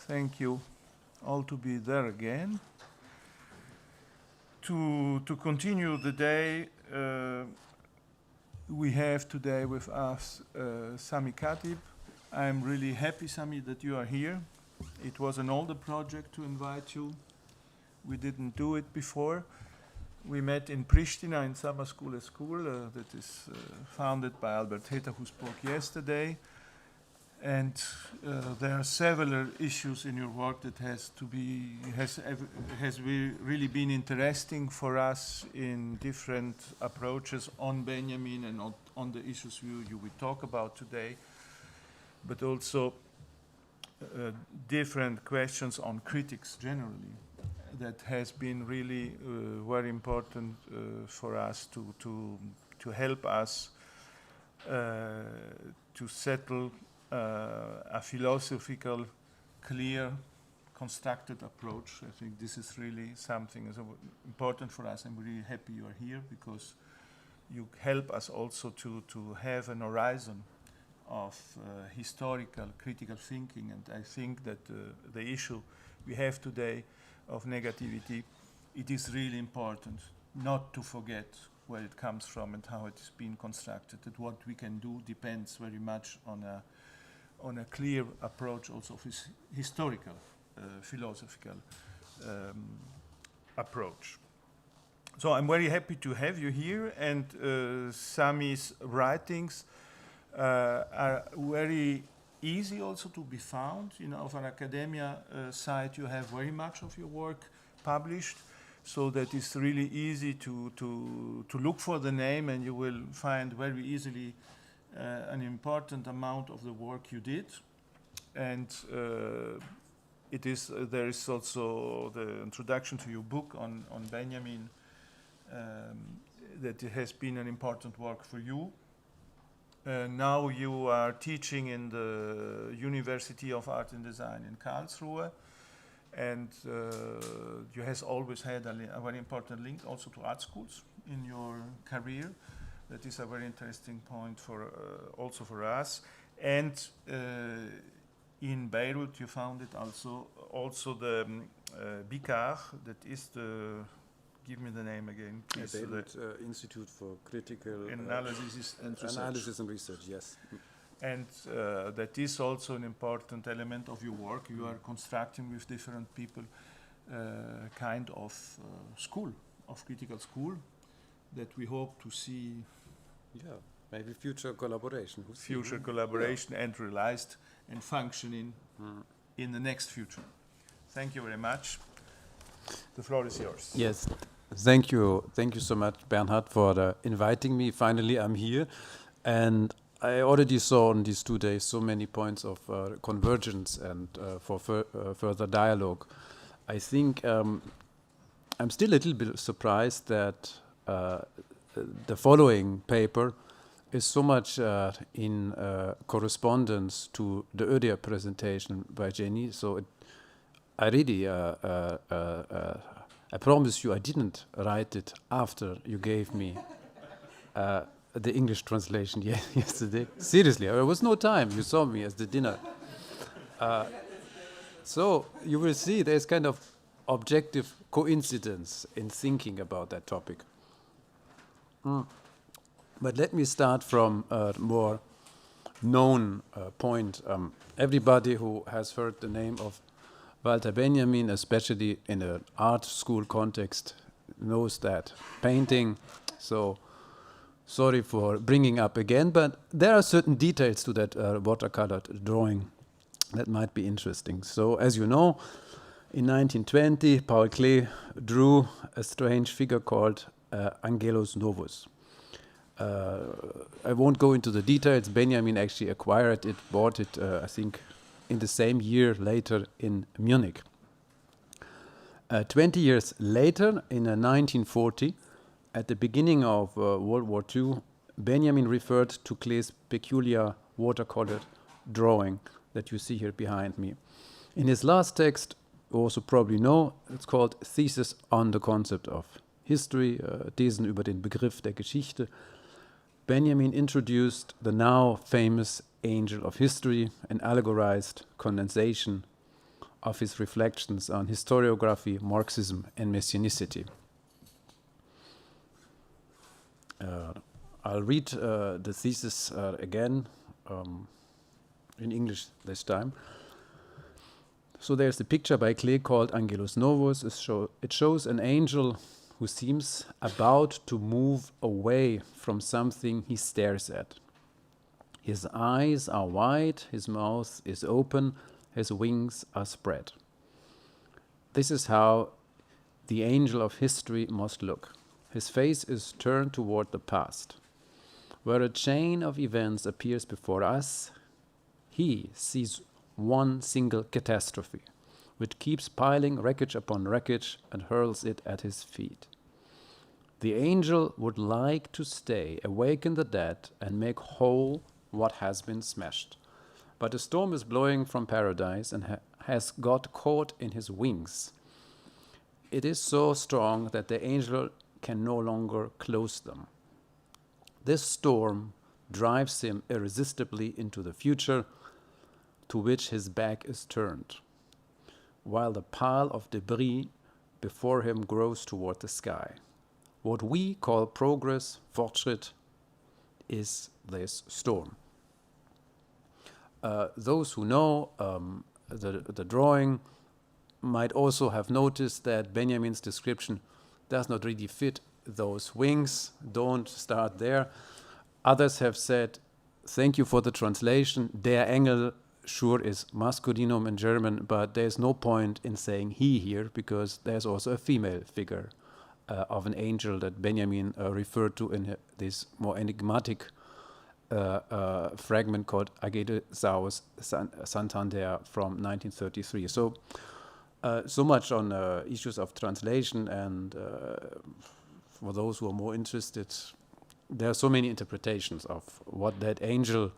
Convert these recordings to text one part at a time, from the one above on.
Thank you all to be there again. To continue the day, we have today with us Sami Khatib. I'm really happy, Sami, that you are here. It was an older project to invite you. We didn't do it before. We met in Pristina in Summer School, a school that is founded by Albert Heta, who spoke yesterday. And there are several issues in your work that has really been interesting for us in different approaches on Benjamin and on the issues you will talk about today, but also different questions on critics generally that has been really very important for us to help us to settle a philosophical, clear, constructed approach. I think this is really something that's important for us. I'm really happy you are here because you help us also to have an horizon of historical, critical thinking. And I think that the issue we have today of negativity, it is really important not to forget where it comes from and how it is being constructed. That what we can do depends very much on a clear approach also of historical, philosophical approach. So I'm very happy to have you here, and Sami's writings are very easy also to be found. You know, of an academia side, you have very much of your work published, so that it's really easy to look for the name, and you will find very easily an important amount of the work you did. And there is also the introduction to your book on Benjamin, that it has been an important work for you. Now you are teaching in the University of Art and Design in Karlsruhe, and you has always had a very important link also to art schools in your career. That is a very interesting point for also for us. And in Beirut, you founded also the BICAR, that is the, give me the name again, please. Beirut Institute for Critical Analysis and Research. Analysis and Research, yes. And that is also an important element of your work. You are constructing with different people kind of school, of critical school, that we hope to see. Yeah, maybe future collaboration. Future collaboration and realized and functioning in the next future. Thank you very much. The floor is yours. Yes, thank you so much, Bernhard, for inviting me. Finally, I'm here, and I already saw in these 2 days so many points of convergence and for further dialogue. I think I'm still a little bit surprised that the following paper is so much in correspondence to the earlier presentation by Jenny. So I really, I promise you I didn't write it after you gave me the English translation yesterday. Seriously, there was no time. You saw me as the dinner. So you will see there's kind of objective coincidence in thinking about that topic. But let me start from a more known point. Everybody who has heard the name of Walter Benjamin, especially in an art school context, knows that painting. So sorry for bringing up again, but there are certain details to that watercolored drawing that might be interesting. So as you know, in 1920, Paul Klee drew a strange figure called Angelus Novus. I won't go into the details. Benjamin actually acquired it, bought it, I think, in the same year later in Munich. 20 years later, in 1940, at the beginning of World War II, Benjamin referred to Klee's peculiar watercolored drawing that you see here behind me. In his last text, you also probably know, it's called Thesis on the Concept of History, Thesen über den Begriff der Geschichte. Benjamin introduced the now famous angel of history, an allegorized condensation of his reflections on historiography, Marxism, and Messianicity. I'll read the thesis again, in English this time. So there's a picture by Klee called Angelus Novus. It shows an angel who seems about to move away from something he stares at. His eyes are wide, his mouth is open, his wings are spread. This is how the angel of history must look. His face is turned toward the past. Where a chain of events appears before us, he sees one single catastrophe, which keeps piling wreckage upon wreckage and hurls it at his feet. The angel would like to stay, awaken the dead, and make whole what has been smashed. But a storm is blowing from paradise and has got caught in his wings. It is so strong that the angel can no longer close them. This storm drives him irresistibly into the future, to which his back is turned, while the pile of debris before him grows toward the sky. What we call progress, Fortschritt, is this storm. Those who know the drawing might also have noticed that Benjamin's description does not really fit those wings. Don't start there. Others have said, thank you for the translation. Der Engel sure is masculinum in German, but there's no point in saying he here because there's also a female figure of an angel that Benjamin referred to in this more enigmatic fragment called Agedesaurus Santander from 1933. So much on issues of translation, and for those who are more interested, there are so many interpretations of what that angel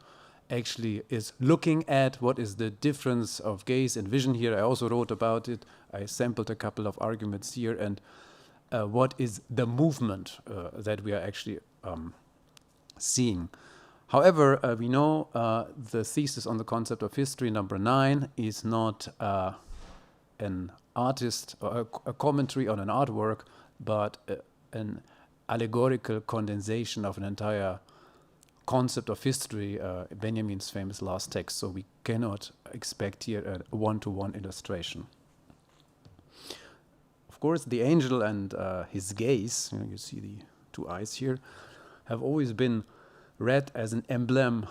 actually is looking at, what is the difference of gaze and vision here. I also wrote about it. I sampled a couple of arguments here, and what is the movement that we are actually seeing. However, we know the thesis on the concept of history, number 9, is not an artist or a commentary on an artwork, but an allegorical condensation of an entire concept of history, Benjamin's famous last text. So we cannot expect here a one-to-one illustration. Of course, the angel and his gaze, you see the two eyes here, have always been read as an emblem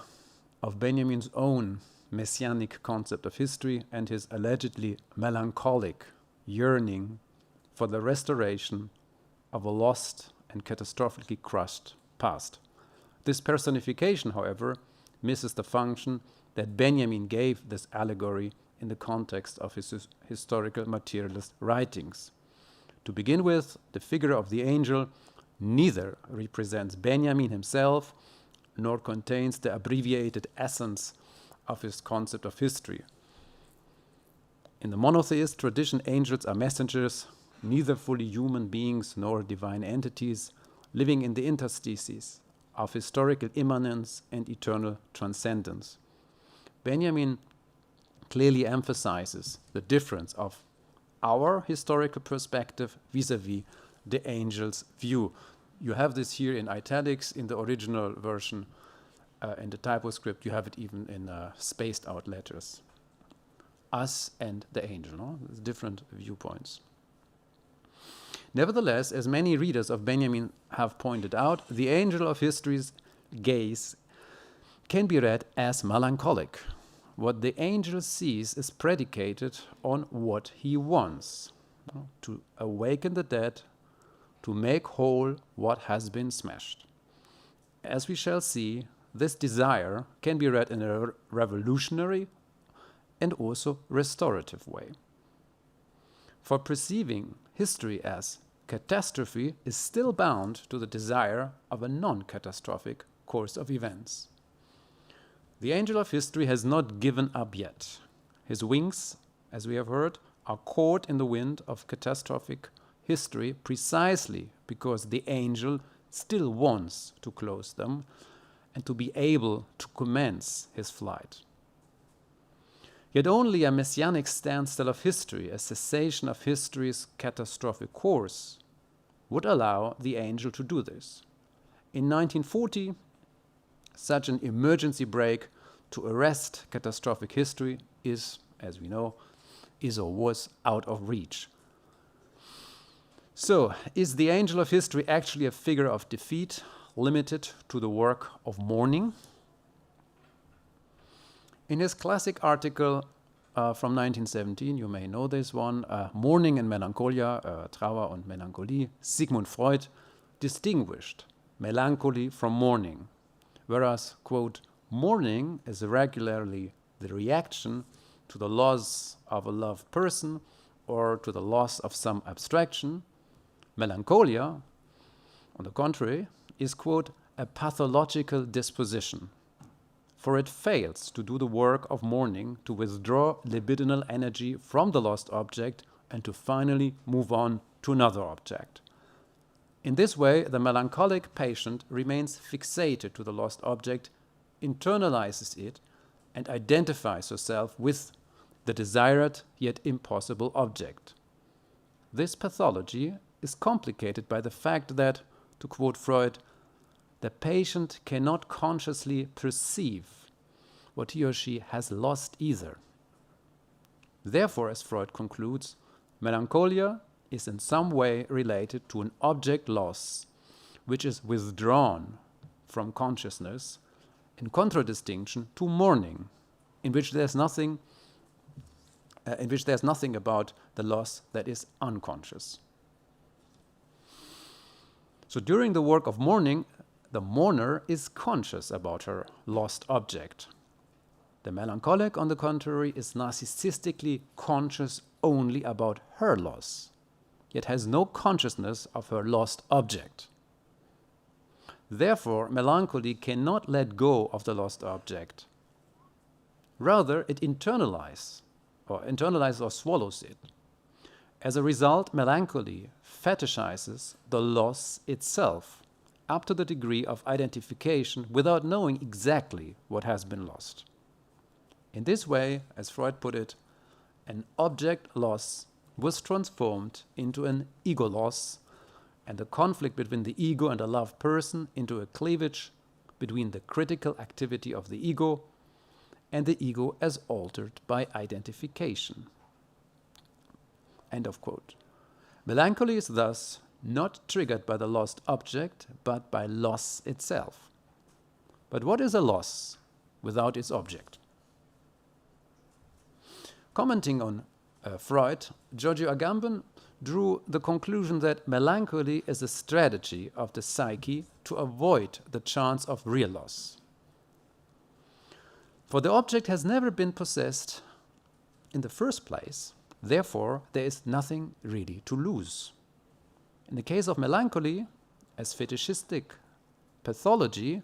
of Benjamin's own messianic concept of history and his allegedly melancholic yearning for the restoration of a lost and catastrophically crushed past. This personification, however, misses the function that Benjamin gave this allegory in the context of his historical materialist writings. To begin with, the figure of the angel neither represents Benjamin himself nor contains the abbreviated essence of his concept of history. In the monotheist tradition, angels are messengers, neither fully human beings nor divine entities, living in the interstices of historical immanence and eternal transcendence. Benjamin clearly emphasizes the difference of our historical perspective vis-a-vis the angel's view. You have this here in italics in the original version. In the typo script, you have it even in spaced out letters. Us and the angel, no? There's different viewpoints. Nevertheless, as many readers of Benjamin have pointed out, the angel of history's gaze can be read as melancholic. What the angel sees is predicated on what he wants, to awaken the dead, to make whole what has been smashed. As we shall see, this desire can be read in a revolutionary and also restorative way. For perceiving history as catastrophe is still bound to the desire of a non-catastrophic course of events. The angel of history has not given up yet. His wings, as we have heard, are caught in the wind of catastrophic history precisely because the angel still wants to close them and to be able to commence his flight. Yet only a messianic standstill of history, a cessation of history's catastrophic course, would allow the angel to do this. In 1940, such an emergency break to arrest catastrophic history is, as we know, is or was out of reach. So, is the angel of history actually a figure of defeat, limited to the work of mourning? In his classic article from 1917, you may know this one, Mourning and Melancholia, Trauer und Melancholie, Sigmund Freud distinguished melancholy from mourning, whereas, quote, mourning is regularly the reaction to the loss of a loved person or to the loss of some abstraction. Melancholia, on the contrary, is, quote, a pathological disposition, for it fails to do the work of mourning to withdraw libidinal energy from the lost object and to finally move on to another object. In this way, the melancholic patient remains fixated to the lost object, internalizes it, and identifies herself with the desired yet impossible object. This pathology is complicated by the fact that, to quote Freud, the patient cannot consciously perceive what he or she has lost either. Therefore, as Freud concludes, melancholia is in some way related to an object loss which is withdrawn from consciousness, in contradistinction to mourning, in which there's nothing about the loss that is unconscious. So during the work of mourning, the mourner is conscious about her lost object. The melancholic, on the contrary, is narcissistically conscious only about her loss, yet has no consciousness of her lost object. Therefore, melancholy cannot let go of the lost object. Rather, it internalizes or swallows it. As a result, melancholy fetishizes the loss itself up to the degree of identification without knowing exactly what has been lost. In this way, as Freud put it, an object loss was transformed into an ego loss, and the conflict between the ego and a loved person into a cleavage between the critical activity of the ego and the ego as altered by identification. End of quote. Melancholy is thus not triggered by the lost object, but by loss itself. But what is a loss without its object? Commenting on Freud, Giorgio Agamben drew the conclusion that melancholy is a strategy of the psyche to avoid the chance of real loss. For the object has never been possessed in the first place, therefore there is nothing really to lose. In the case of melancholy, as fetishistic pathology,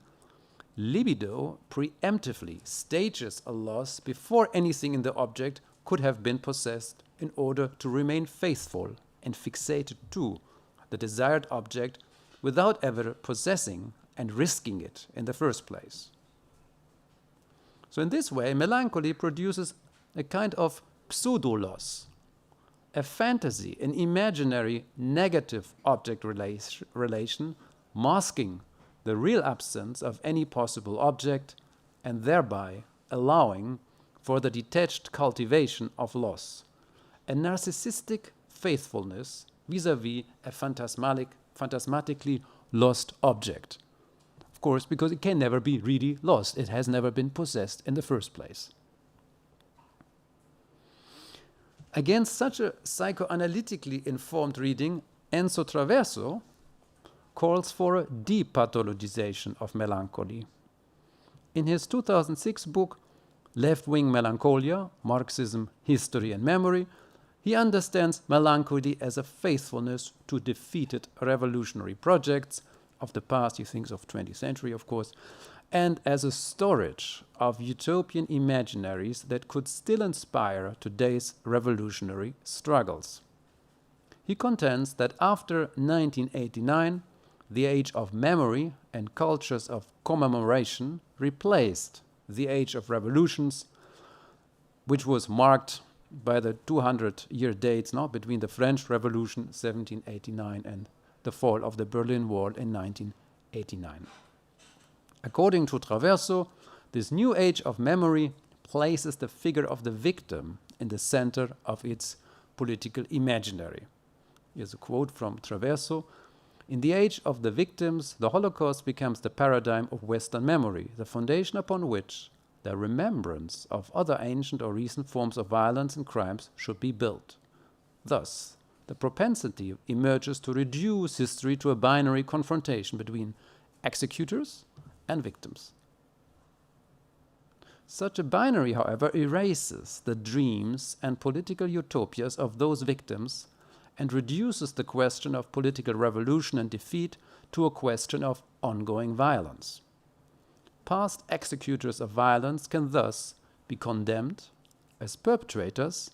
libido preemptively stages a loss before anything in the object could have been possessed in order to remain faithful and fixated to the desired object without ever possessing and risking it in the first place. So in this way, melancholy produces a kind of pseudo-loss, a fantasy, an imaginary negative object relation masking the real absence of any possible object and thereby allowing for the detached cultivation of loss, a narcissistic faithfulness vis-à-vis a phantasmatically lost object. Of course, because it can never be really lost. It has never been possessed in the first place. Against such a psychoanalytically informed reading, Enzo Traverso calls for a depathologization of melancholy. In his 2006 book, Left-Wing Melancholia, Marxism, History and Memory, he understands melancholy as a faithfulness to defeated revolutionary projects of the past, he thinks of 20th century, of course, and as a storage of utopian imaginaries that could still inspire today's revolutionary struggles. He contends that after 1989, the age of memory and cultures of commemoration replaced the age of revolutions which was marked by the 200-year dates now between the French Revolution 1789 and the fall of the Berlin Wall in 1989. According to Traverso, this new age of memory places the figure of the victim in the center of its political imaginary. Here's a quote from Traverso. In the age of the victims, the Holocaust becomes the paradigm of Western memory, the foundation upon which the remembrance of other ancient or recent forms of violence and crimes should be built. Thus, the propensity emerges to reduce history to a binary confrontation between executors and victims. Such a binary, however, erases the dreams and political utopias of those victims and reduces the question of political revolution and defeat to a question of ongoing violence. Past executors of violence can thus be condemned as perpetrators,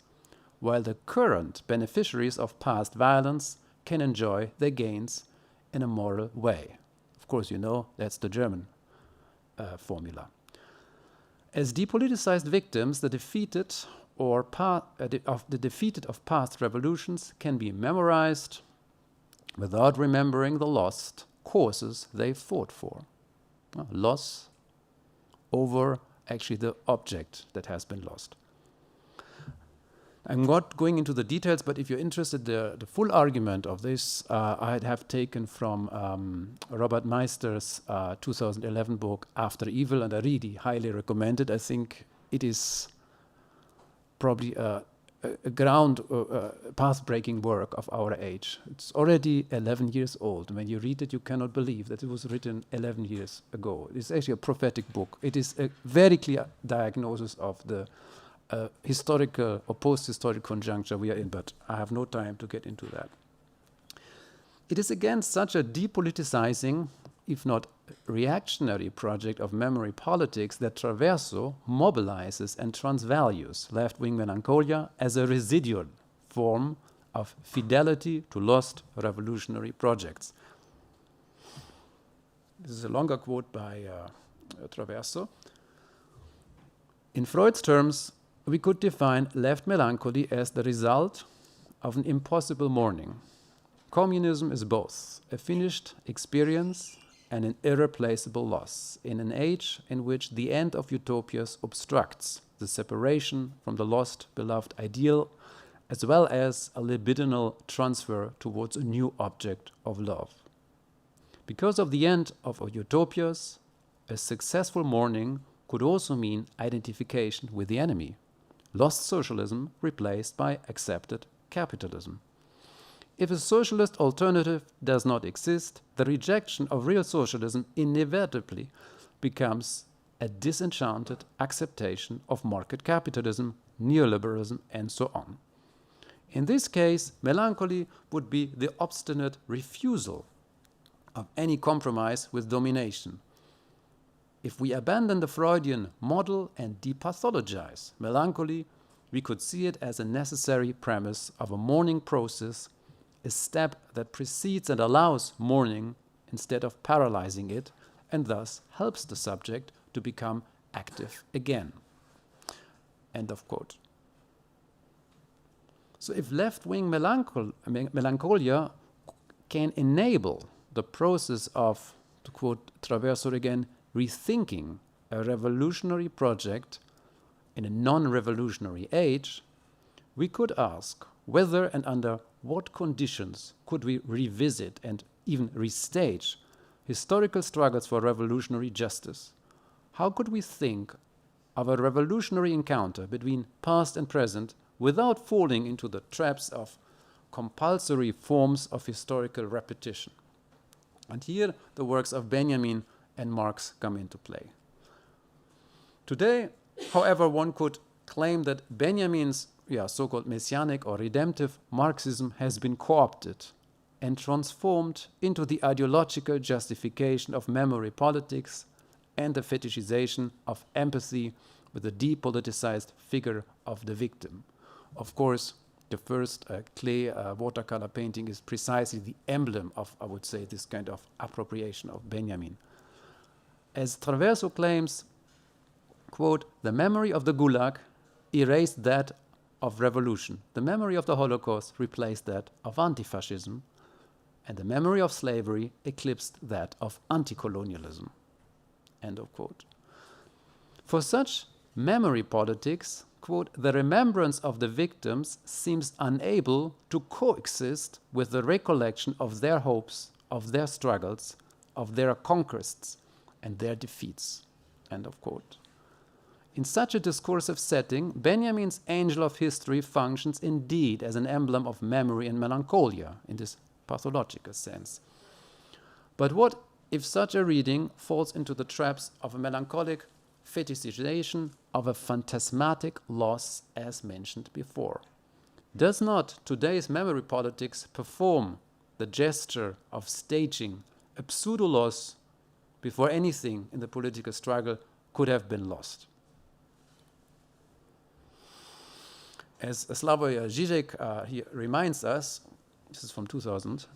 while the current beneficiaries of past violence can enjoy their gains in a moral way. Of course, you know that's the German formula. As depoliticized victims, the defeated of past revolutions can be memorized without remembering the lost causes they fought for. Loss over actually the object that has been lost. I'm not going into the details, but if you're interested, the full argument of this I have taken from Robert Meister's 2011 book, After Evil, and I really highly recommend it. I think it is probably a path-breaking work of our age. It's already 11 years old. When you read it, you cannot believe that it was written 11 years ago. It's actually a prophetic book. It is a very clear diagnosis of the historical or post-historical conjuncture we are in, but I have no time to get into that. It is against such a depoliticizing, if not reactionary project of memory politics that Traverso mobilizes and transvalues left-wing melancholia as a residual form of fidelity to lost revolutionary projects. This is a longer quote by Traverso. In Freud's terms, we could define left melancholy as the result of an impossible morning. Communism is both a finished experience and an irreplaceable loss in an age in which the end of utopias obstructs the separation from the lost beloved ideal, as well as a libidinal transfer towards a new object of love. Because of the end of utopias, a successful mourning could also mean identification with the enemy. Lost socialism replaced by accepted capitalism. If a socialist alternative does not exist, the rejection of real socialism inevitably becomes a disenchanted acceptation of market capitalism, neoliberalism, and so on. In this case, melancholy would be the obstinate refusal of any compromise with domination. If we abandon the Freudian model and depathologize melancholy, we could see it as a necessary premise of a mourning process, a step that precedes and allows mourning instead of paralyzing it, and thus helps the subject to become active again. End of quote. So if left-wing melancholia can enable the process of, to quote Traverso again, rethinking a revolutionary project in a non-revolutionary age, we could ask whether and under what conditions could we revisit and even restage historical struggles for revolutionary justice. How could we think of a revolutionary encounter between past and present without falling into the traps of compulsory forms of historical repetition? And here the works of Benjamin and Marx come into play. Today, however, one could claim that Benjamin's so-called messianic or redemptive Marxism has been co-opted and transformed into the ideological justification of memory politics and the fetishization of empathy with the depoliticized figure of the victim. Of course, the first clay watercolor painting is precisely the emblem of, I would say, this kind of appropriation of Benjamin. As Traverso claims, quote, the memory of the Gulag erased that of revolution. The memory of the Holocaust replaced that of anti-fascism, and the memory of slavery eclipsed that of anti-colonialism. End of quote. For such memory politics, quote, the remembrance of the victims seems unable to coexist with the recollection of their hopes, of their struggles, of their conquests, and their defeats. End of quote. In such a discursive setting, Benjamin's Angel of History functions indeed as an emblem of memory and melancholia in this pathological sense. But what if such a reading falls into the traps of a melancholic fetishization of a phantasmatic loss as mentioned before? Does not today's memory politics perform the gesture of staging a pseudo-loss before anything in the political struggle could have been lost? As Slavoj Žižek he reminds us, this is from 2000,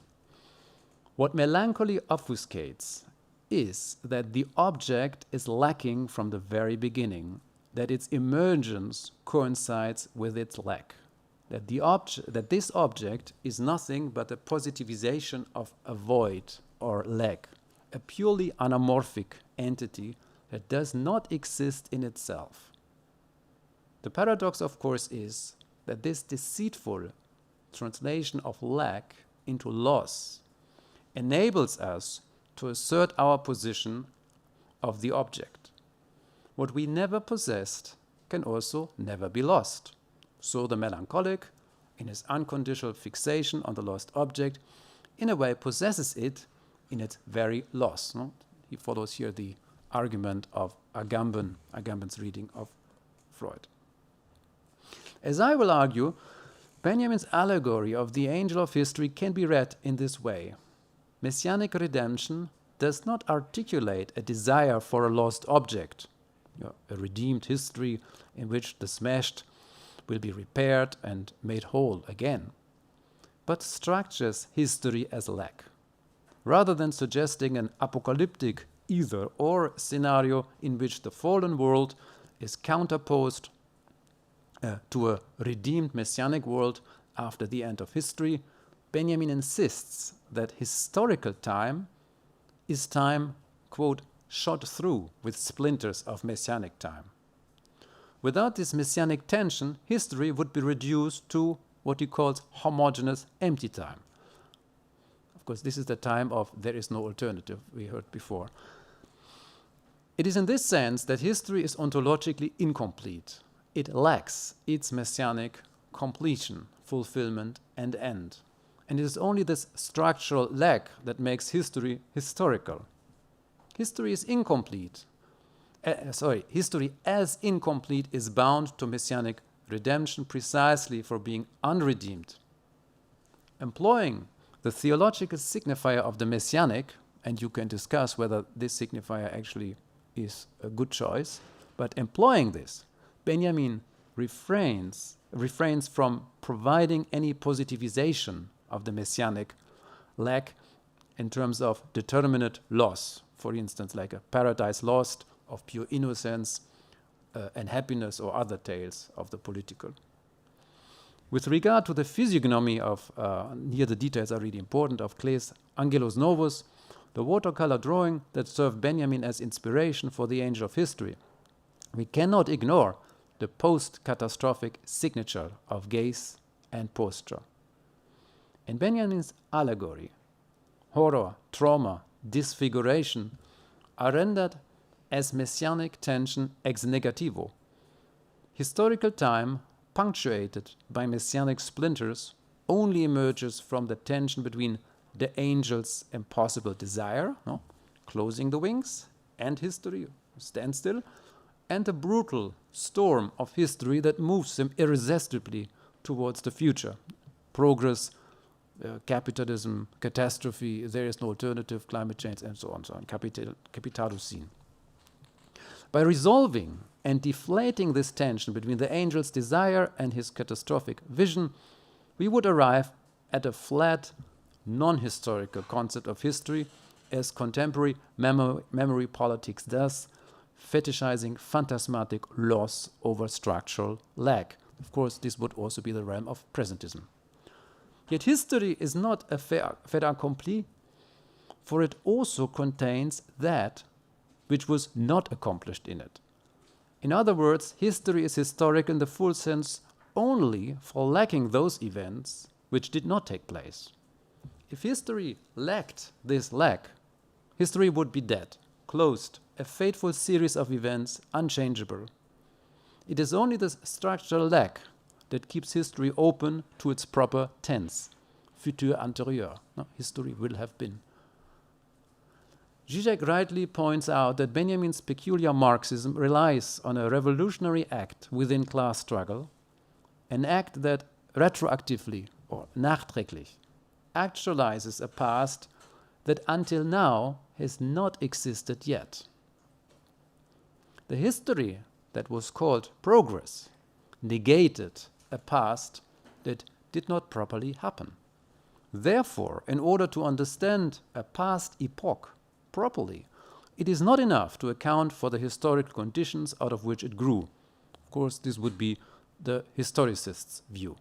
what melancholy obfuscates is that the object is lacking from the very beginning, that its emergence coincides with its lack, that this object is nothing but a positivization of a void or lack, a purely anamorphic entity that does not exist in itself. The paradox, of course, is that this deceitful translation of lack into loss enables us to assert our position of the object. What we never possessed can also never be lost. So the melancholic, in his unconditional fixation on the lost object, in a way possesses it in its very loss. No? He follows here the argument of Agamben's reading of Freud. As I will argue, Benjamin's allegory of the angel of history can be read in this way. Messianic redemption does not articulate a desire for a lost object, a redeemed history in which the smashed will be repaired and made whole again, but structures history as lack, rather than suggesting an apocalyptic either-or scenario in which the fallen world is counterposed to a redeemed messianic world after the end of history. Benjamin insists that historical time is time, quote, shot through with splinters of messianic time. Without this messianic tension, history would be reduced to what he calls homogeneous empty time. Of course, this is the time of there is no alternative, we heard before. It is in this sense that history is ontologically incomplete. It lacks its messianic completion, fulfillment, and end. And it is only this structural lack that makes history historical. History is incomplete. History as incomplete is bound to messianic redemption precisely for being unredeemed. Employing the theological signifier of the messianic, and you can discuss whether this signifier actually is a good choice, but employing this, Benjamin refrains from providing any positivization of the messianic lack in terms of determinate loss, for instance, like a paradise lost of pure innocence and happiness or other tales of the political. With regard to the physiognomy of, here the details are really important, of Klee's Angelus Novus, the watercolor drawing that served Benjamin as inspiration for the Angel of History, we cannot ignore the post-catastrophic signature of gaze and posture. In Benjamin's allegory, horror, trauma, disfiguration are rendered as messianic tension ex negativo. Historical time, punctuated by messianic splinters, only emerges from the tension between the angel's impossible desire, closing the wings, and history, standstill, and the brutal storm of history that moves him irresistibly towards the future. Progress, capitalism, catastrophe, there is no alternative, climate change, and so on, Kapitalusin. By resolving and deflating this tension between the angel's desire and his catastrophic vision, we would arrive at a flat, non-historical concept of history, as contemporary memory politics does, fetishizing phantasmatic loss over structural lack. Of course, this would also be the realm of presentism. Yet history is not a fait accompli, for it also contains that which was not accomplished in it. In other words, history is historic in the full sense only for lacking those events which did not take place. If history lacked this lack, history would be dead, closed, a fateful series of events, unchangeable. It is only the structural lack that keeps history open to its proper tense, futur antérieur. No, history will have been. Zizek rightly points out that Benjamin's peculiar Marxism relies on a revolutionary act within class struggle, an act that retroactively or nachträglich actualizes a past that until now has not existed yet. The history that was called progress negated a past that did not properly happen. Therefore, in order to understand a past epoch properly, it is not enough to account for the historical conditions out of which it grew. Of course, this would be the historicist's view.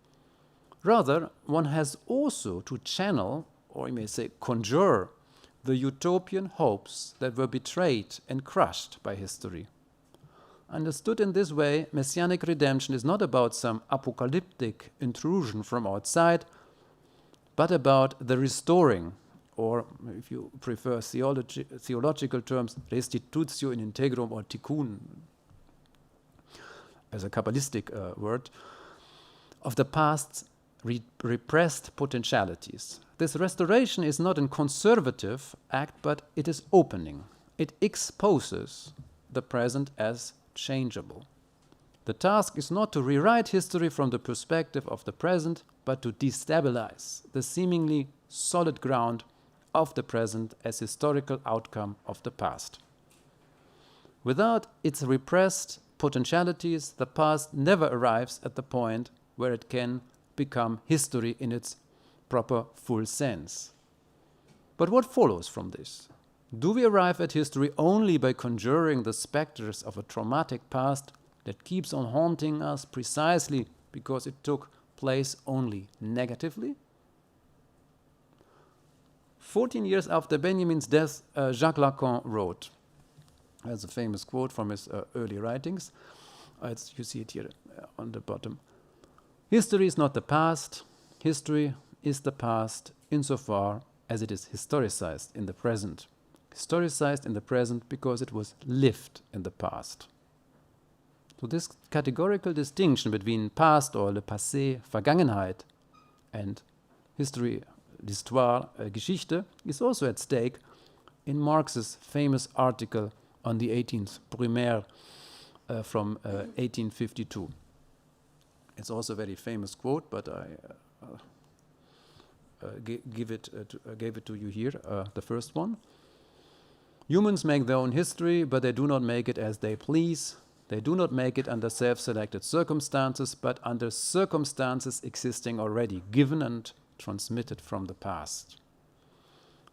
Rather, one has also to channel, or you may say conjure, the utopian hopes that were betrayed and crushed by history. Understood in this way, messianic redemption is not about some apocalyptic intrusion from outside, but about the restoring, or if you prefer theological terms, restitutio in integrum or tikkun, as a Kabbalistic word, of the past's repressed potentialities. This restoration is not a conservative act, but it is opening. It exposes the present as changeable. The task is not to rewrite history from the perspective of the present, but to destabilize the seemingly solid ground of the present as historical outcome of the past. Without its repressed potentialities, the past never arrives at the point where it can become history in its proper full sense. But what follows from this? Do we arrive at history only by conjuring the specters of a traumatic past that keeps on haunting us precisely because it took place only negatively? 14 years after Benjamin's death, Jacques Lacan wrote, that's a famous quote from his early writings. You see it here on the bottom. History is not the past. History is the past insofar as it is historicized in the present. Historicized in the present because it was lived in the past. So this categorical distinction between past or le passé, Vergangenheit, and history, l'histoire, Geschichte, is also at stake in Marx's famous article on the 18th Brumaire from 1852. It's also a very famous quote, but I gave it to you here, the first one. Humans make their own history, but they do not make it as they please. They do not make it under self-selected circumstances, but under circumstances existing already, given and transmitted from the past.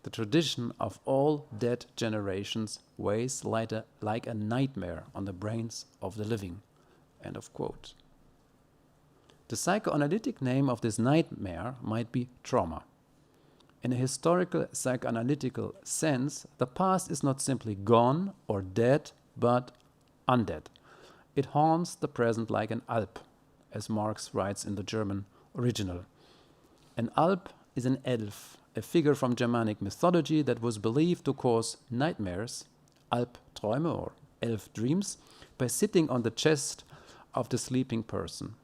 The tradition of all dead generations weighs like a nightmare on the brains of the living. End of quote. The psychoanalytic name of this nightmare might be trauma. In a historical psychoanalytical sense, the past is not simply gone or dead, but undead. It haunts the present like an Alp, as Marx writes in the German original. An Alp is an elf, a figure from Germanic mythology that was believed to cause nightmares, Albträume or elf dreams, by sitting on the chest of the sleeping person.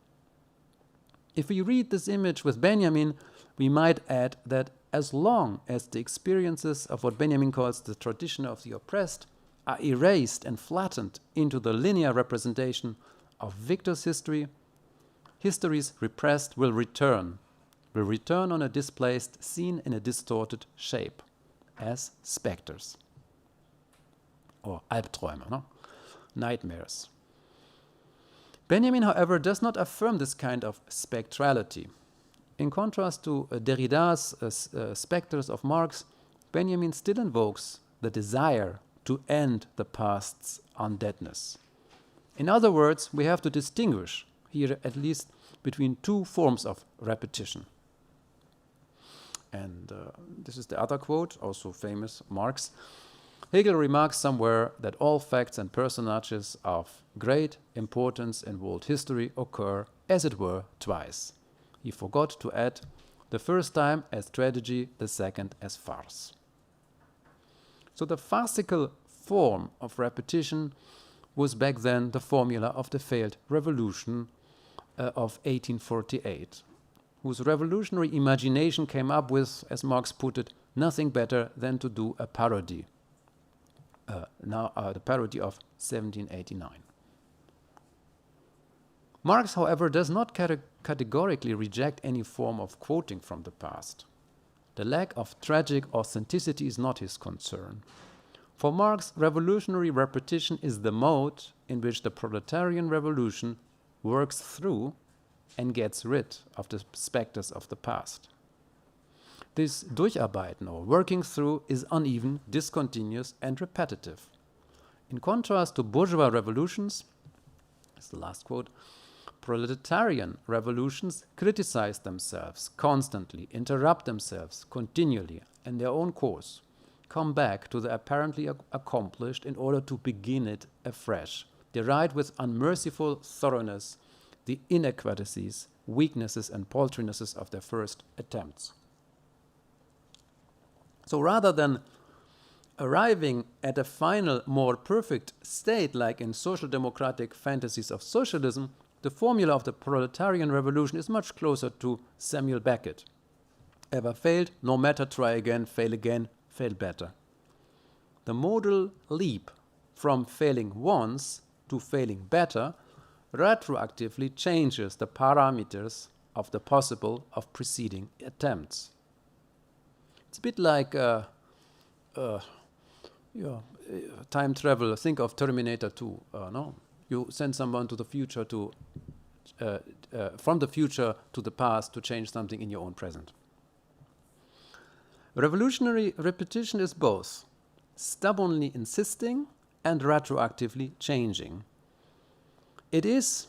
If we read this image with Benjamin, we might add that as long as the experiences of what Benjamin calls the tradition of the oppressed are erased and flattened into the linear representation of Victor's history, history's repressed will return on a displaced scene in a distorted shape, as specters. Or Albträume, no? Nightmares. Benjamin, however, does not affirm this kind of spectrality. In contrast to Derrida's specters of Marx, Benjamin still invokes the desire to end the past's undeadness. In other words, we have to distinguish here at least between two forms of repetition. And this is the other quote, also famous, Marx. Hegel remarks somewhere that all facts and personages of great importance in world history occur, as it were, twice. He forgot to add the first time as tragedy, the second as farce. So the farcical form of repetition was back then the formula of the failed revolution of 1848, whose revolutionary imagination came up with, as Marx put it, nothing better than to do a parody. The parody of 1789. Marx, however, does not categorically reject any form of quoting from the past. The lack of tragic authenticity is not his concern. For Marx, revolutionary repetition is the mode in which the proletarian revolution works through and gets rid of the specters of the past. This Durcharbeiten, or working through, is uneven, discontinuous, and repetitive. In contrast to bourgeois revolutions, that's the last quote, proletarian revolutions criticize themselves constantly, interrupt themselves continually in their own course, come back to the apparently accomplished in order to begin it afresh, deride with unmerciful thoroughness the inadequacies, weaknesses, and paltrinesses of their first attempts. So rather than arriving at a final, more perfect state like in social democratic fantasies of socialism, the formula of the proletarian revolution is much closer to Samuel Beckett. Ever failed, no matter, try again, fail better. The modal leap from failing once to failing better retroactively changes the parameters of the possible of preceding attempts. It's a bit like time travel. Think of Terminator 2. No, you send someone to the future to from the future to the past to change something in your own present. Revolutionary repetition is both stubbornly insisting and retroactively changing. It is,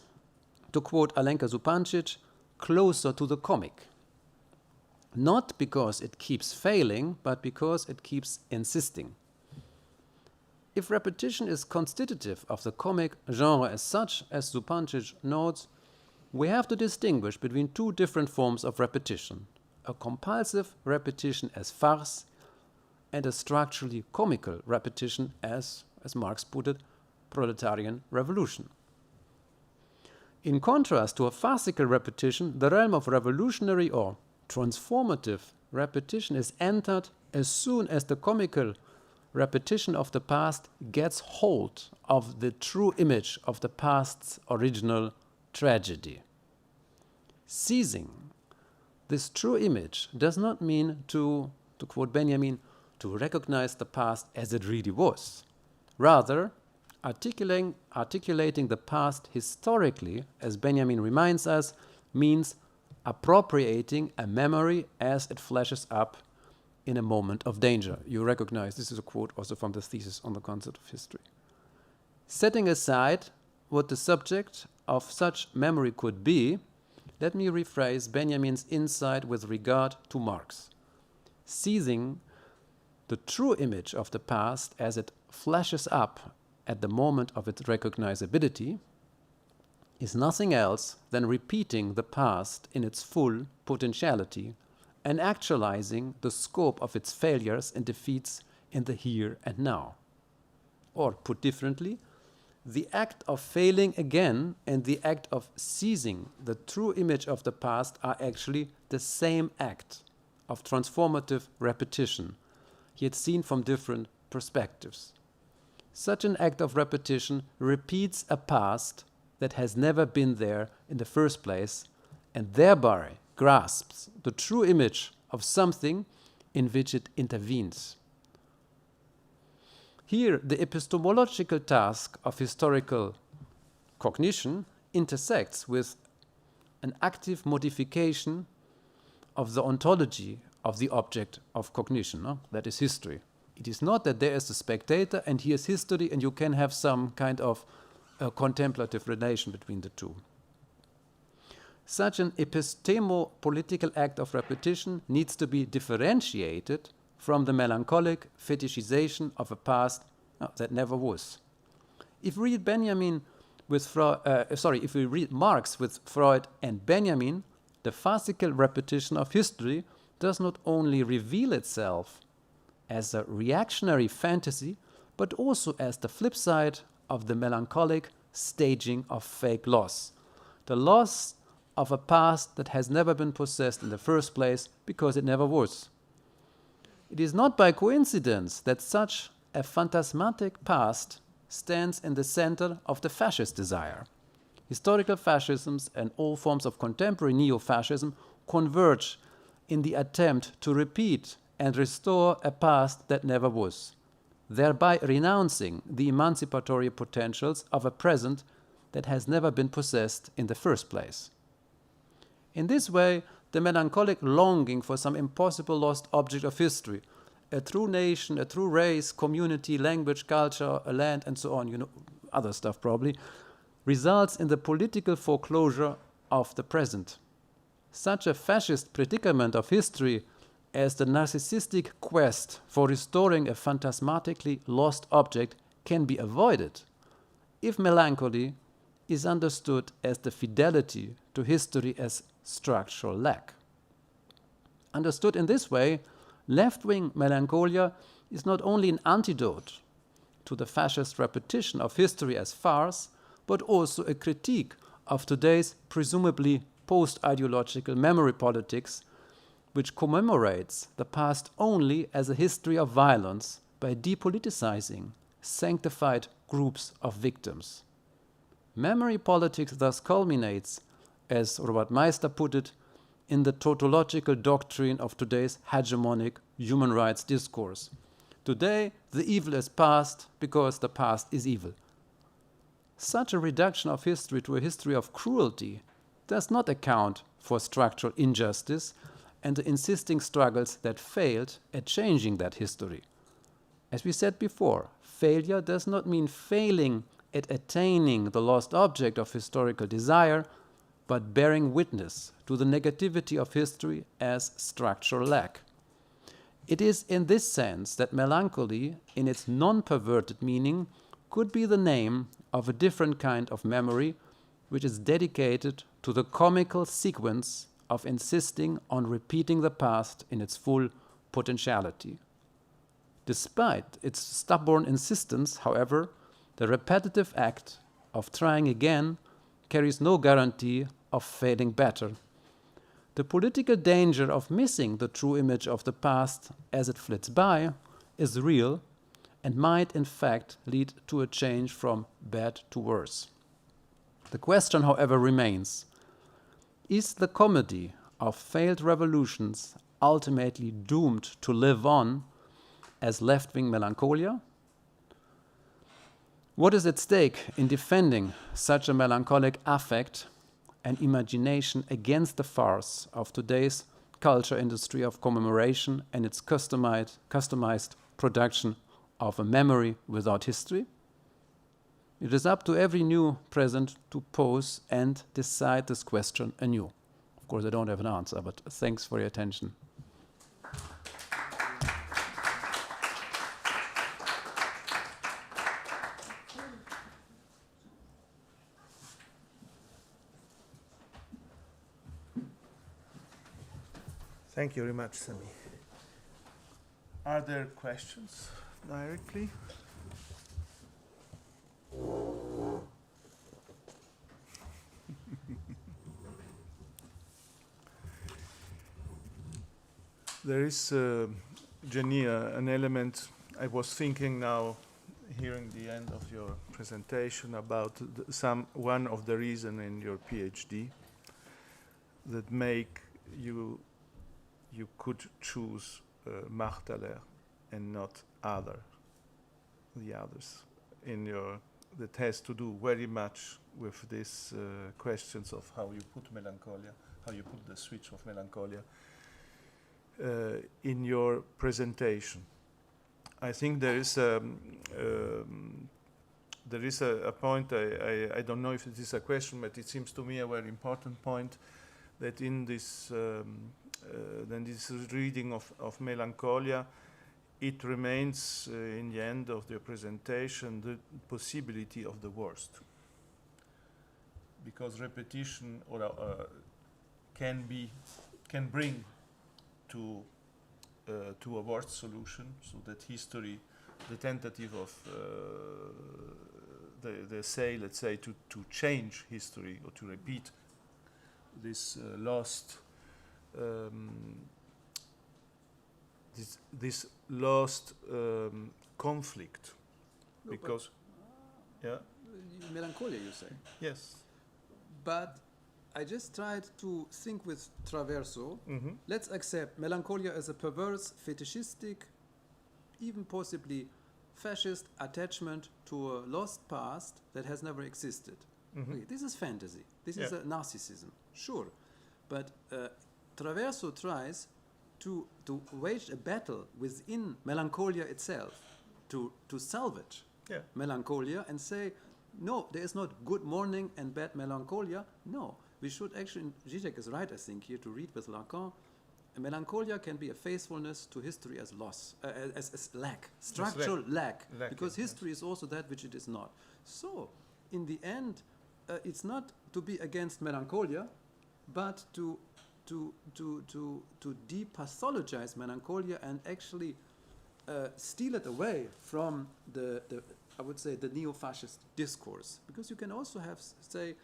to quote Alenka Zupancic, closer to the comic. Not because it keeps failing, but because it keeps insisting. If repetition is constitutive of the comic genre as such, as Zupancic notes, we have to distinguish between two different forms of repetition: a compulsive repetition as farce and a structurally comical repetition as Marx put it, proletarian revolution. In contrast to a farcical repetition, the realm of revolutionary or transformative repetition is entered as soon as the comical repetition of the past gets hold of the true image of the past's original tragedy. Seizing this true image does not mean, to quote Benjamin, to recognize the past as it really was. Rather, articulating the past historically, as Benjamin reminds us, means appropriating a memory as it flashes up in a moment of danger. You recognize this is a quote also from the thesis on the concept of history. Setting aside what the subject of such memory could be, let me rephrase Benjamin's insight with regard to Marx. Seizing the true image of the past as it flashes up at the moment of its recognizability is nothing else than repeating the past in its full potentiality and actualizing the scope of its failures and defeats in the here and now. Or, put differently, the act of failing again and the act of seizing the true image of the past are actually the same act of transformative repetition, yet seen from different perspectives. Such an act of repetition repeats a past that has never been there in the first place and thereby grasps the true image of something in which it intervenes. Here, the epistemological task of historical cognition intersects with an active modification of the ontology of the object of cognition, that is history. It is not that there is a spectator and here's history and you can have some kind of contemplative relation between the two. Such an epistemo-political act of repetition needs to be differentiated from the melancholic fetishization of a past that never was. If we read if we read Marx with Freud and Benjamin, the farcical repetition of history does not only reveal itself as a reactionary fantasy, but also as the flip side of the melancholic staging of fake loss. The loss of a past that has never been possessed in the first place because it never was. It is not by coincidence that such a phantasmatic past stands in the center of the fascist desire. Historical fascisms and all forms of contemporary neo-fascism converge in the attempt to repeat and restore a past that never was, thereby renouncing the emancipatory potentials of a present that has never been possessed in the first place. In this way, the melancholic longing for some impossible lost object of history, a true nation, a true race, community, language, culture, a land, and so on, other stuff probably, results in the political foreclosure of the present. Such a fascist predicament of history as the narcissistic quest for restoring a phantasmatically lost object can be avoided if melancholy is understood as the fidelity to history as structural lack. Understood in this way, left-wing melancholia is not only an antidote to the fascist repetition of history as farce, but also a critique of today's presumably post-ideological memory politics, which commemorates the past only as a history of violence by depoliticizing sanctified groups of victims. Memory politics thus culminates, as Robert Meister put it, in the tautological doctrine of today's hegemonic human rights discourse. Today, the evil is past because the past is evil. Such a reduction of history to a history of cruelty does not account for structural injustice and the insisting struggles that failed at changing that history. As we said before, failure does not mean failing at attaining the lost object of historical desire, but bearing witness to the negativity of history as structural lack. It is in this sense that melancholy, in its non-perverted meaning, could be the name of a different kind of memory, which is dedicated to the comical sequence of insisting on repeating the past in its full potentiality. Despite its stubborn insistence, however, the repetitive act of trying again carries no guarantee of failing better. The political danger of missing the true image of the past as it flits by is real and might in fact lead to a change from bad to worse. The question, however, remains: is the comedy of failed revolutions ultimately doomed to live on as left-wing melancholia? What is at stake in defending such a melancholic affect and imagination against the farce of today's culture industry of commemoration and its customized production of a memory without history? It is up to every new present to pose and decide this question anew. Of course, I don't have an answer, but thanks for your attention. Thank you very much, Sami. Are there questions directly? There is, Jenny, an element I was thinking now, hearing the end of your presentation, about one of the reasons in your PhD that make you could choose Marteller and not the others that has to do very much with these questions of how you put melancholia, how you put the switch of melancholia in your presentation. I think there is a point, I don't know if it is a question, but it seems to me a very important point, that in this reading of Melancholia, it remains in the end of the presentation the possibility of the worst. Because repetition can bring to a worst solution, so that history, the tentative of the say, let's say, to change history or to repeat this lost this lost conflict, No, because Melancholia, you say? yes. But I just tried to think with Traverso. Mm-hmm. Let's accept Melancholia as a perverse, fetishistic, even possibly fascist attachment to a lost past that has never existed. Mm-hmm. Okay, this is fantasy. This is a narcissism, sure. But Traverso tries to wage a battle within Melancholia itself, to salvage Melancholia and say, no, there is not good morning and bad Melancholia. No, we should actually, Zizek is right, I think, here to read with Lacan, Melancholia can be a faithfulness to history as loss, as lack, structural lack, because history is also that which it is not. So, in the end, it's not to be against Melancholia, but to depathologize Melancholia and actually steal it away from the I would say the neo-fascist discourse, because you can also have, say,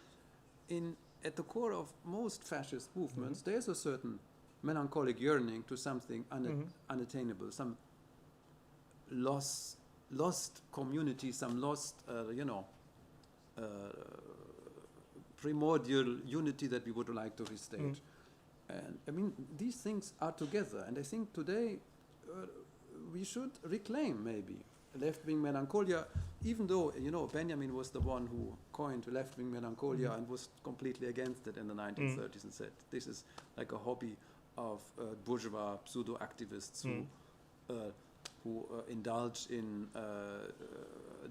at the core of most fascist movements, there is a certain melancholic yearning to something unattainable, some lost community, some lost, primordial unity that we would like to restate. And I mean, these things are together, and I think today we should reclaim maybe left-wing melancholia, even though, Benjamin was the one who coined left-wing melancholia and was completely against it in the 1930s and said this is like a hobby of bourgeois pseudo-activists who indulge in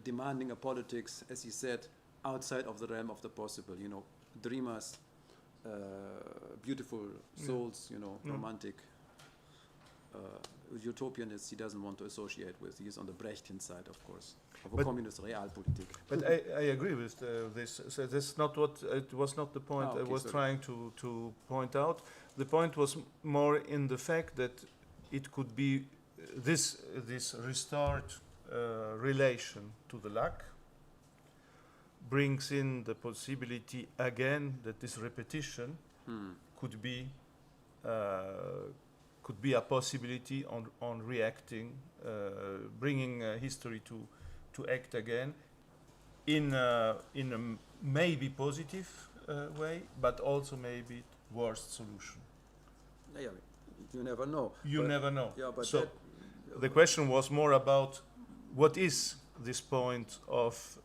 demanding a politics, as he said, outside of the realm of the possible, dreamers, beautiful souls, romantic utopianists he doesn't want to associate with. He is on the Brechtian side, of course, of a communist realpolitik. But I agree with this. So that's not what, it was not the point I was trying to point out. The point was more in the fact that it could be this restored relation to the lack brings in the possibility again that this repetition could be a possibility on reacting, bringing history to act again in a maybe positive way, but also maybe worst solution. Yeah, you never know. You never know. Yeah, but so the question was more about what is this point of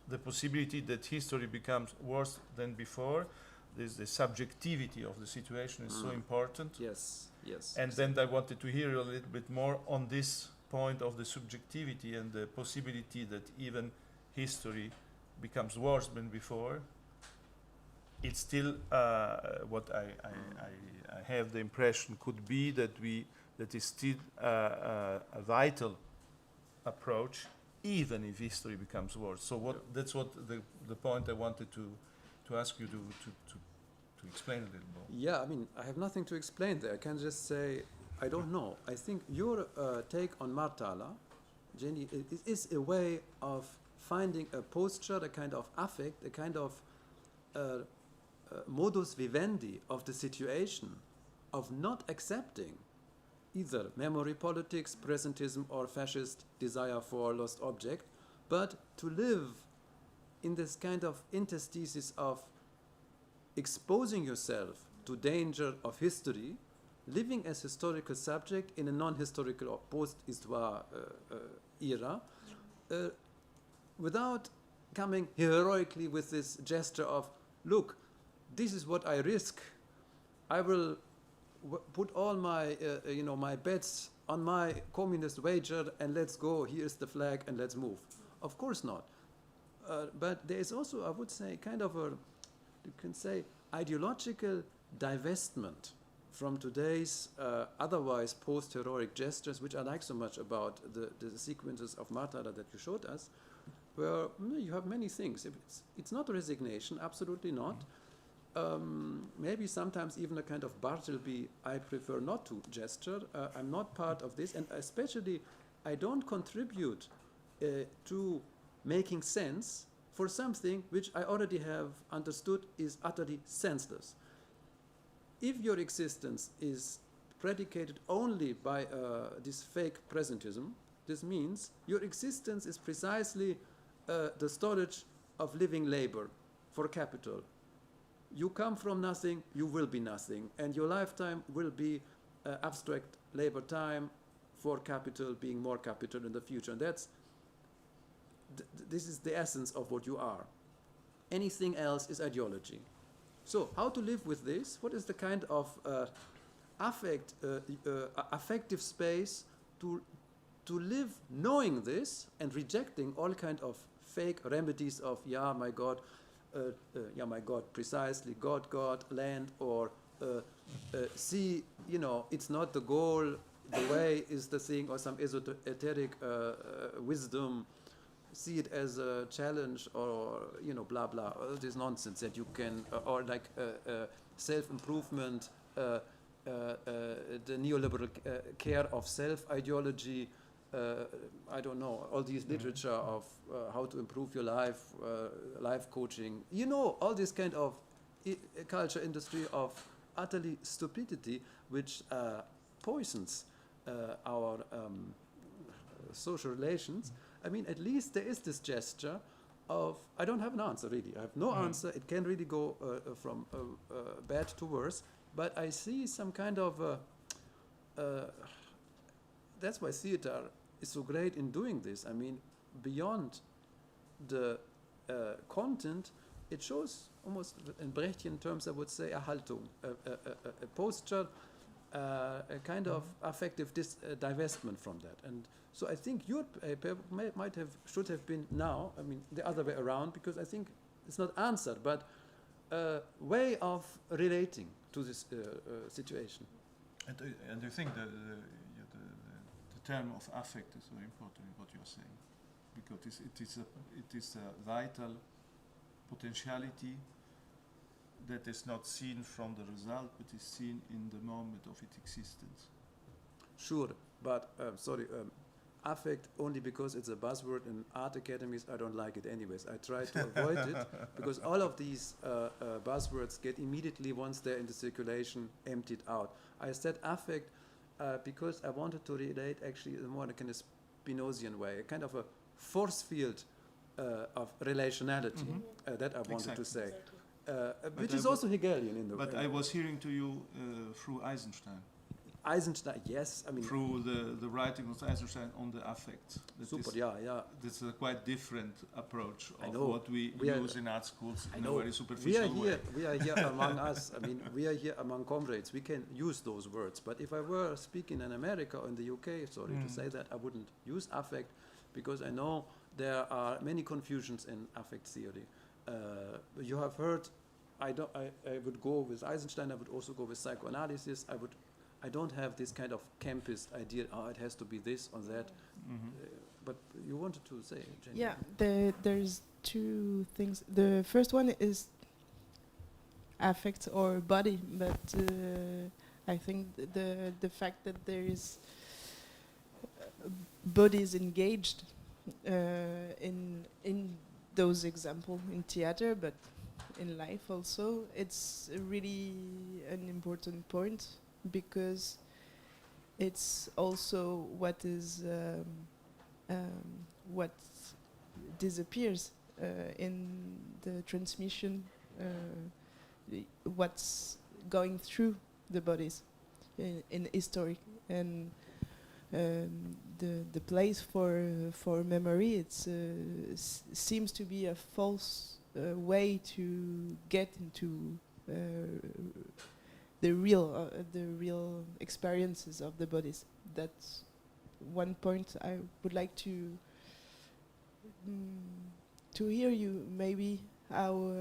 the possibility that history becomes worse than before. The subjectivity of the situation is so important. Yes. And then I wanted to hear a little bit more on this point of the subjectivity and the possibility that even history becomes worse than before. It's still what I have the impression could be that is still a vital approach, even if history becomes worse. So that's what the point I wanted to ask you to explain a little more. Yeah, I mean, I have nothing to explain there. I can just say, I don't know. I think your take on Martala, Jenny, is a way of finding a posture, a kind of affect, a kind of modus vivendi of the situation, of not accepting either memory politics, presentism, or fascist desire for lost object, but to live in this kind of interstices of exposing yourself to danger of history, living as historical subject in a non-historical or post-histoire era, without coming heroically with this gesture of, look, this is what I risk. I will put all my, my bets on my communist wager and let's go, here's the flag and let's move. Of course not. But there is also, I would say, kind of a, you can say, ideological divestment from today's otherwise post-heroic gestures, which I like so much about the sequences of Martara that you showed us, where you have many things. It's not resignation, absolutely not. Maybe sometimes even a kind of Bartleby, I prefer not to gesture. I'm not part of this, and especially I don't contribute to making sense for something which I already have understood is utterly senseless. If your existence is predicated only by this fake presentism, this means your existence is precisely the storage of living labor for capital. You come from nothing, you will be nothing, and your lifetime will be abstract labor time for capital being more capital in the future. And that's this is the essence of what you are. Anything else is ideology. So how to live with this? What is the kind of affective space to live knowing this and rejecting all kind of fake remedies of my God, precisely God, land, or see, it's not the goal, the way is the thing, or some esoteric wisdom. See it as a challenge, or blah blah, all this nonsense that you can, or like self-improvement, the neoliberal care of self ideology. I don't know, all these literature of how to improve your life, life coaching. All this kind of culture industry of utterly stupidity, which poisons our social relations. I mean, at least there is this gesture of, I don't have an answer really. I have no answer. It can really go from bad to worse. But I see some kind of, that's why theater is so great in doing this. I mean, beyond the content, it shows almost, in Brechtian terms, I would say, a Haltung, a posture, a kind of affective divestment from that. And so I think your paper should have been now, I mean, the other way around, because I think it's not answered, but a way of relating to this situation. And I think the term of affect is very important in what you're saying, because it is a vital potentiality that is not seen from the result, but is seen in the moment of its existence. Sure, but affect only because it's a buzzword in art academies. I don't like it anyways. I try to avoid it because all of these buzzwords get immediately, once they're in the circulation, emptied out. I said affect because I wanted to relate actually more in a kind of Spinozian way, a kind of a force field of relationality that I wanted to say. Which is also Hegelian in the way. But I was hearing to you through Eisenstein. Eisenstein, yes. I mean, through the writing of Eisenstein on the affect. Super, yeah. That's a quite different approach of what we use in art schools in a very superficial way. We are here among us. I mean, we are here among comrades. We can use those words. But if I were speaking in America or in the UK, sorry to say that, I wouldn't use affect, because I know there are many confusions in affect theory. You have heard, I would go with Eisenstein, I would also go with psychoanalysis. I don't have this kind of campist idea, it has to be this or that. But you wanted to say, Jenny? Yeah, there's two things. The first one is affect or body, but I think the fact that there is bodies engaged in those examples in theater, but in life also, it's really an important point, because it's also what is what disappears in the transmission, what's going through the bodies in history, and the place for memory. It's seems to be a false way to get into the real experiences of the bodies. that's one point I would like to hear you maybe how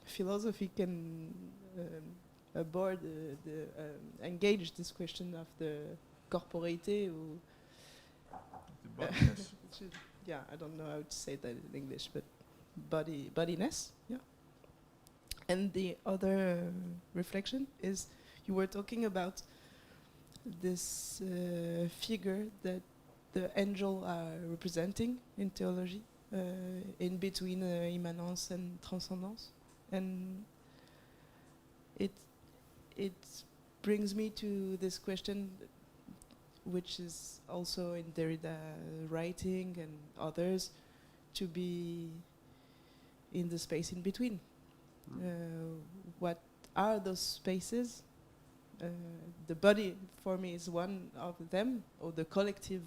philosophy can abord engage this question of the corporeité or The bodiness. yeah, I don't know how to say that in English, but bodiness, yeah. And the other reflection is you were talking about this figure that the angel are representing in theology, in between immanence and transcendence, and it brings me to this question, which is also in Derrida writing and others, to be in the space in between. What are those spaces? The body, for me, is one of them, or the collective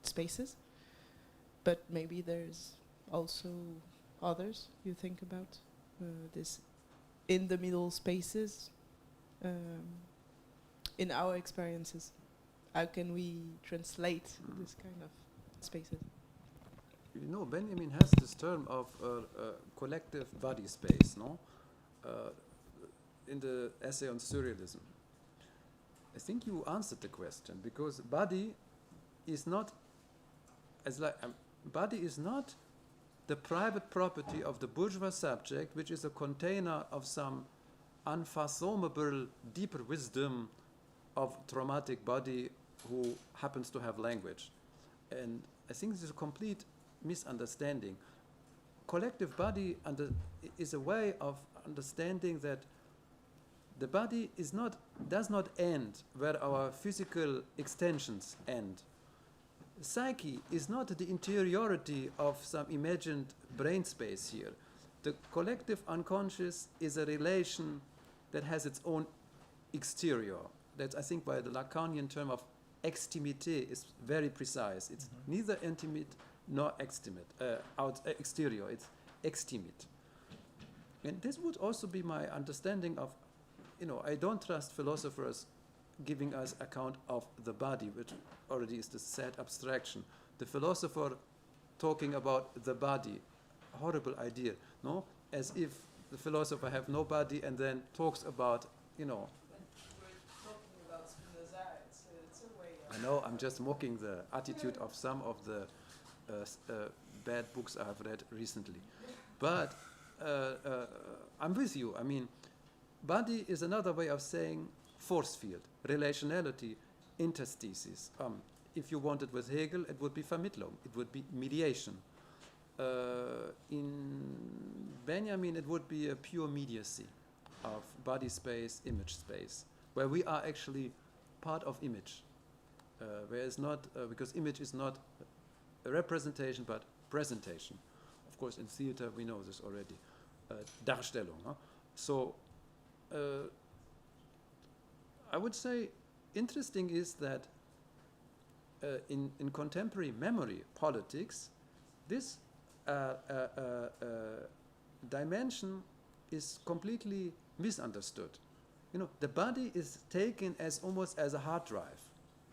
spaces. But maybe there's also others you think about, this in the middle spaces in our experiences. How can we translate this kind of spaces? You know, Benjamin has this term of collective body space, no? In the essay on surrealism. I think you answered the question, because body is not body is not the private property of the bourgeois subject, which is a container of some unfathomable deeper wisdom of traumatic body who happens to have language. And I think this is a complete misunderstanding. Collective body is a way of understanding that the body does not end where our physical extensions end. Psyche is not the interiority of some imagined brain space here. The collective unconscious is a relation that has its own exterior. That's, I think, why the Lacanian term of extimité is very precise. It's neither intimate nor exterior. It's extimate. And this would also be my understanding of, I don't trust philosophers giving us account of the body, which already is the sad abstraction. The philosopher talking about the body, horrible idea, no? As if the philosopher have no body and then talks about, When we're talking about Spinoza, it's a way of... I know, I'm just mocking the attitude of some of the bad books I've read recently. But I'm with you. I mean, body is another way of saying force field, relationality, interstices. If you want it with Hegel, it would be Vermittlung, it would be mediation. In Benjamin, it would be a pure mediacy of body space, image space, where we are actually part of image. Where it's not, because image is not a representation, but presentation. Of course, in theater, we know this already. Darstellung. Huh? So, I would say interesting is that in contemporary memory politics, this dimension is completely misunderstood. The body is taken as almost as a hard drive.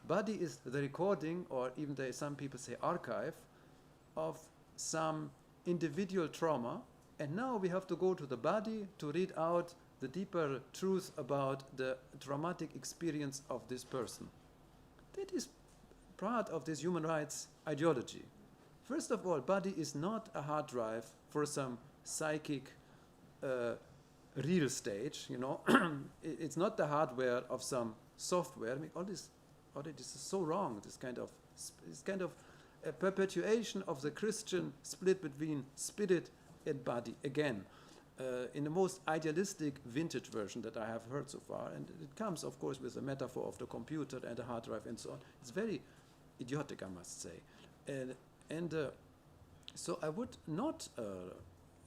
Body is the recording, or even some people say archive, of some individual trauma, and now we have to go to the body to read out the deeper truth about the traumatic experience of this person. That is part of this human rights ideology. First of all, body is not a hard drive for some psychic real stage, It's not the hardware of some software. I mean, all this is so wrong, this kind of a perpetuation of the Christian split between spirit and body again. In the most idealistic vintage version that I have heard so far, and it comes, of course, with a metaphor of the computer and the hard drive and so on. It's very idiotic, I must say. So I would not.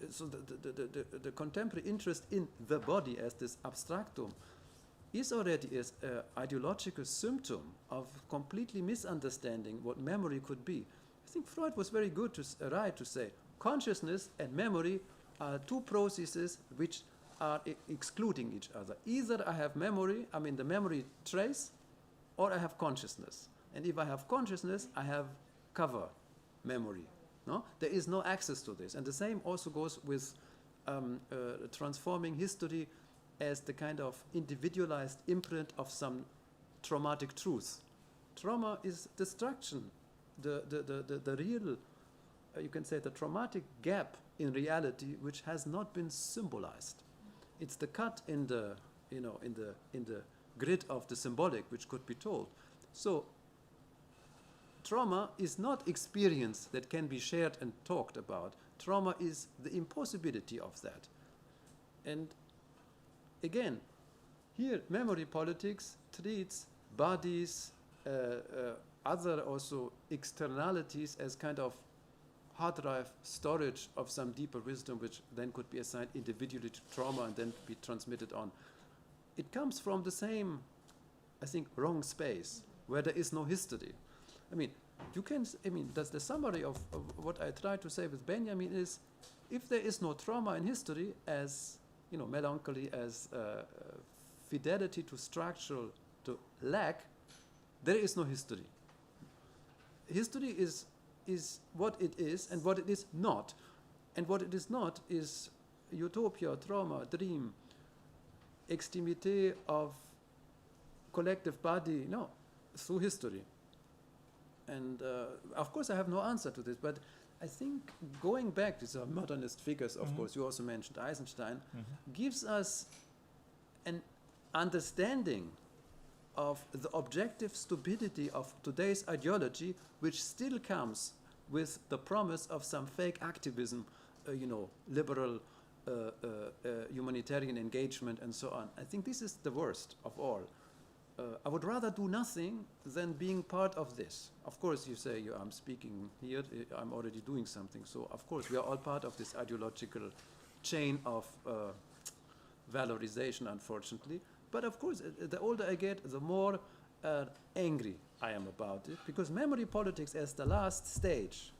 So the contemporary interest in the body as this abstractum is already an ideological symptom of completely misunderstanding what memory could be. I think Freud was very good to say consciousness and memory are two processes which are excluding each other. Either I have memory, I mean the memory trace, or I have consciousness. And if I have consciousness, I have cover memory. No? There is no access to this. And the same also goes with transforming history as the kind of individualized imprint of some traumatic truth. Trauma is destruction. The real, you can say, the traumatic gap in reality which has not been symbolized. It's the cut in the, in the grid of the symbolic which could be told. So trauma is not experience that can be shared and talked about. Trauma is the impossibility of that. And again, here memory politics treats bodies, other also externalities as kind of hard drive storage of some deeper wisdom which then could be assigned individually to trauma and then be transmitted on. It comes from the same, I think, wrong space where there is no history. I mean, that's the summary of what I try to say with Benjamin is, if there is no trauma in history as, melancholy, as fidelity to structural, to lack, there is no history. History is what it is and what it is not. And what it is not is utopia, trauma, dream, extremité of collective body, through history. And of course I have no answer to this, but I think going back, these are modernist figures, of course, you also mentioned Eisenstein, gives us an understanding of the objective stupidity of today's ideology, which still comes with the promise of some fake activism, liberal humanitarian engagement and so on. I think this is the worst of all. I would rather do nothing than being part of this. Of course, you say, I'm speaking here, I'm already doing something. So, of course, we are all part of this ideological chain of valorization, unfortunately. But, of course, the older I get, the more angry I am about it. Because memory politics as the last stage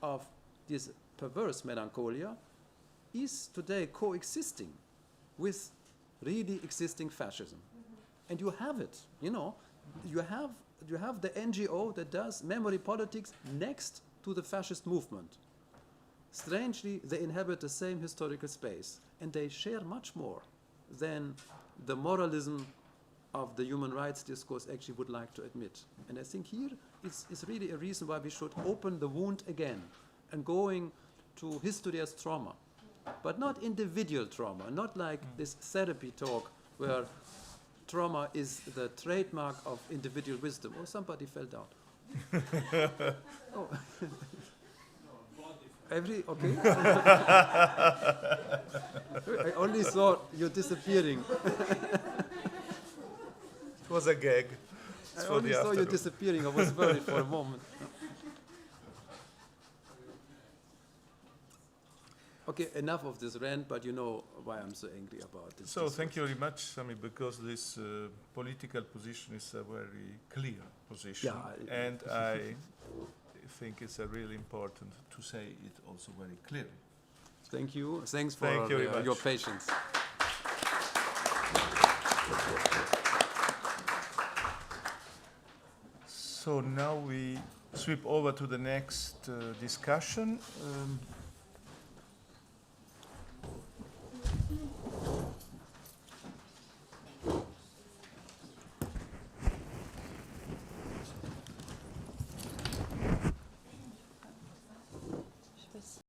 of this perverse melancholia is today coexisting with really existing fascism. And you have it, you have the NGO that does memory politics next to the fascist movement. Strangely, they inhabit the same historical space, and they share much more than the moralism of the human rights discourse actually would like to admit. And I think here it's really a reason why we should open the wound again and going to history as trauma, but not individual trauma, not like this therapy talk where trauma is the trademark of individual wisdom. Oh, somebody fell down. Oh. Okay. I only saw you disappearing. It was a gag. I only saw you disappearing. I was worried for a moment. Okay, enough of this rant, but you know why I'm so angry about this. So thank you very much, Sami, because this political position is a very clear position. Yeah, and I think it's really important to say it also very clearly. Thank you. Thanks for your patience. So now we sweep over to the next discussion.